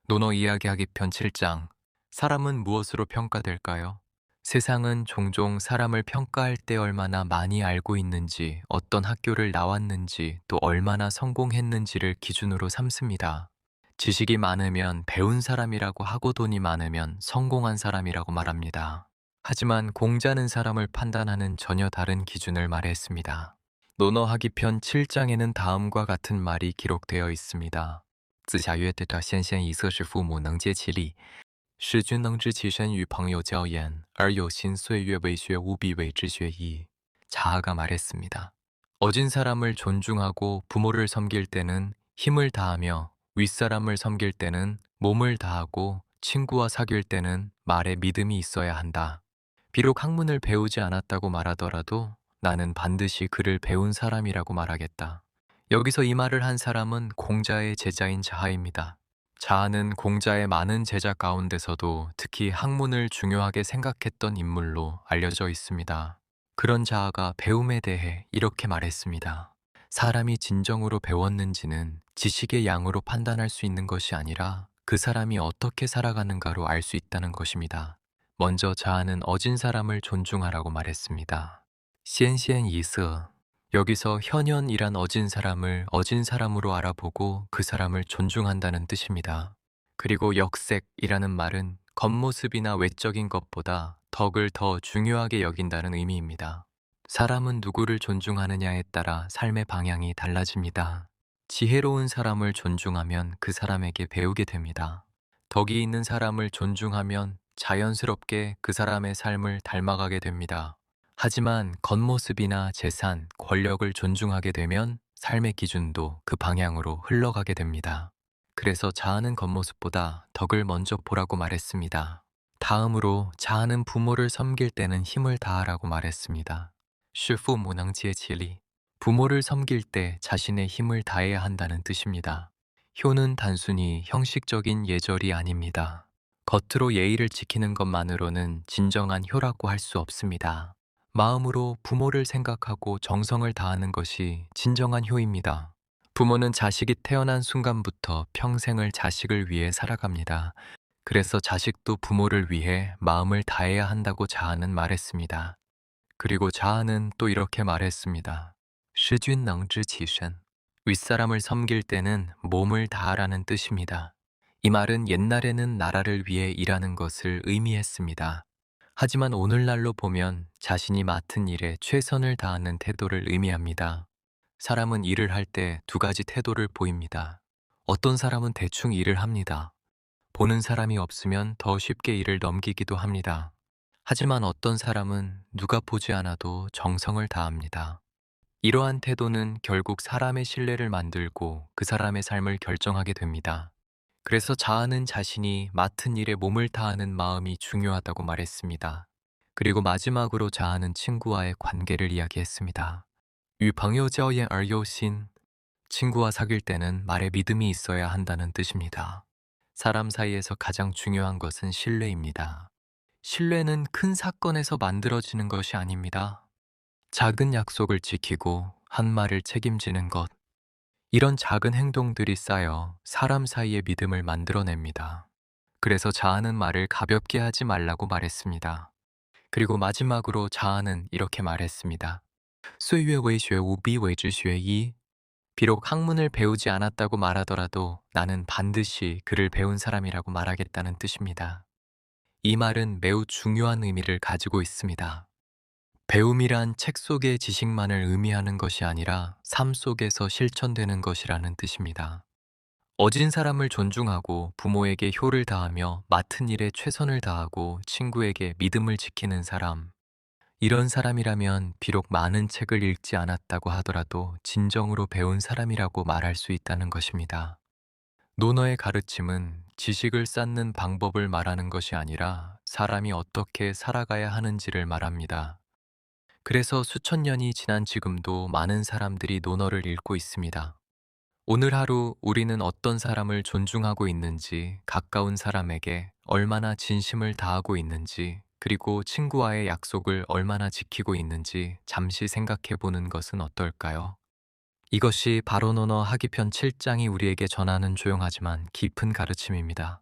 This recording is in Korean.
논어 이야기하기 편 7장. 사람은 무엇으로 평가될까요? 세상은 종종 사람을 평가할 때 얼마나 많이 알고 있는지, 어떤 학교를 나왔는지, 또 얼마나 성공했는지를 기준으로 삼습니다. 지식이 많으면 배운 사람이라고 하고 돈이 많으면 성공한 사람이라고 말합니다. 하지만 공자는 사람을 판단하는 전혀 다른 기준을 말했습니다. 논어하기 편 7장에는 다음과 같은 말이 기록되어 있습니다. 子夏曰：“对他先贤以色是父母，能接其理。使君能知其身与朋友交言，而有心岁月为学，务必为之学矣。” 자아가 말했습니다. 어진 사람을 존중하고 부모를 섬길 때는 힘을 다하며 윗사람을 섬길 때는 몸을 다하고 친구와 사귈 때는 말에 믿음이 있어야 한다. 비록 학문을 배우지 않았다고 말하더라도 나는 반드시 그를 배운 사람이라고 말하겠다. 여기서 이 말을 한 사람은 공자의 제자인 자하입니다. 자하는 공자의 많은 제자 가운데서도 특히 학문을 중요하게 생각했던 인물로 알려져 있습니다. 그런 자하가 배움에 대해 이렇게 말했습니다. 사람이 진정으로 배웠는지는 지식의 양으로 판단할 수 있는 것이 아니라 그 사람이 어떻게 살아가는가로 알 수 있다는 것입니다. 먼저 자하는 어진 사람을 존중하라고 말했습니다. 先贤以色. 여기서 현현이란 어진 사람을 어진 사람으로 알아보고 그 사람을 존중한다는 뜻입니다. 그리고 역색이라는 말은 겉모습이나 외적인 것보다 덕을 더 중요하게 여긴다는 의미입니다. 사람은 누구를 존중하느냐에 따라 삶의 방향이 달라집니다. 지혜로운 사람을 존중하면 그 사람에게 배우게 됩니다. 덕이 있는 사람을 존중하면 자연스럽게 그 사람의 삶을 닮아가게 됩니다. 하지만 겉모습이나 재산, 권력을 존중하게 되면 삶의 기준도 그 방향으로 흘러가게 됩니다. 그래서 자아는 겉모습보다 덕을 먼저 보라고 말했습니다. 다음으로 자아는 부모를 섬길 때는 힘을 다하라고 말했습니다. 是父母能接其力. 부모를 섬길 때 자신의 힘을 다해야 한다는 뜻입니다. 효는 단순히 형식적인 예절이 아닙니다. 겉으로 예의를 지키는 것만으로는 진정한 효라고 할 수 없습니다. 마음으로 부모를 생각하고 정성을 다하는 것이 진정한 효입니다. 부모는 자식이 태어난 순간부터 평생을 자식을 위해 살아갑니다. 그래서 자식도 부모를 위해 마음을 다해야 한다고 자아는 말했습니다. 그리고 자아는 또 이렇게 말했습니다. 使君能知其身. 윗사람을 섬길 때는 몸을 다하라는 뜻입니다. 이 말은 옛날에는 나라를 위해 일하는 것을 의미했습니다. 하지만 오늘날로 보면 자신이 맡은 일에 최선을 다하는 태도를 의미합니다. 사람은 일을 할 때 두 가지 태도를 보입니다. 어떤 사람은 대충 일을 합니다. 보는 사람이 없으면 더 쉽게 일을 넘기기도 합니다. 하지만 어떤 사람은 누가 보지 않아도 정성을 다합니다. 이러한 태도는 결국 사람의 신뢰를 만들고 그 사람의 삶을 결정하게 됩니다. 그래서 자아는 자신이 맡은 일에 몸을 다하는 마음이 중요하다고 말했습니다. 그리고 마지막으로 자아는 친구와의 관계를 이야기했습니다. 与朋友交言而忧心. 친구와 사귈 때는 말에 믿음이 있어야 한다는 뜻입니다. 사람 사이에서 가장 중요한 것은 신뢰입니다. 신뢰는 큰 사건에서 만들어지는 것이 아닙니다. 작은 약속을 지키고 한 말을 책임지는 것, 이런 작은 행동들이 쌓여 사람 사이의 믿음을 만들어냅니다. 그래서 자아는 말을 가볍게 하지 말라고 말했습니다. 그리고 마지막으로 자아는 이렇게 말했습니다. 岁月为学，无必为之学矣. 비록 학문을 배우지 않았다고 말하더라도 나는 반드시 그를 배운 사람이라고 말하겠다는 뜻입니다. 이 말은 매우 중요한 의미를 가지고 있습니다. 배움이란 책 속의 지식만을 의미하는 것이 아니라 삶 속에서 실천되는 것이라는 뜻입니다. 어진 사람을 존중하고 부모에게 효를 다하며 맡은 일에 최선을 다하고 친구에게 믿음을 지키는 사람. 이런 사람이라면 비록 많은 책을 읽지 않았다고 하더라도 진정으로 배운 사람이라고 말할 수 있다는 것입니다. 논어의 가르침은 지식을 쌓는 방법을 말하는 것이 아니라 사람이 어떻게 살아가야 하는지를 말합니다. 그래서 수천 년이 지난 지금도 많은 사람들이 논어를 읽고 있습니다. 오늘 하루 우리는 어떤 사람을 존중하고 있는지, 가까운 사람에게 얼마나 진심을 다하고 있는지, 그리고 친구와의 약속을 얼마나 지키고 있는지 잠시 생각해 보는 것은 어떨까요? 이것이 바로 논어 하기편 7장이 우리에게 전하는 조용하지만 깊은 가르침입니다.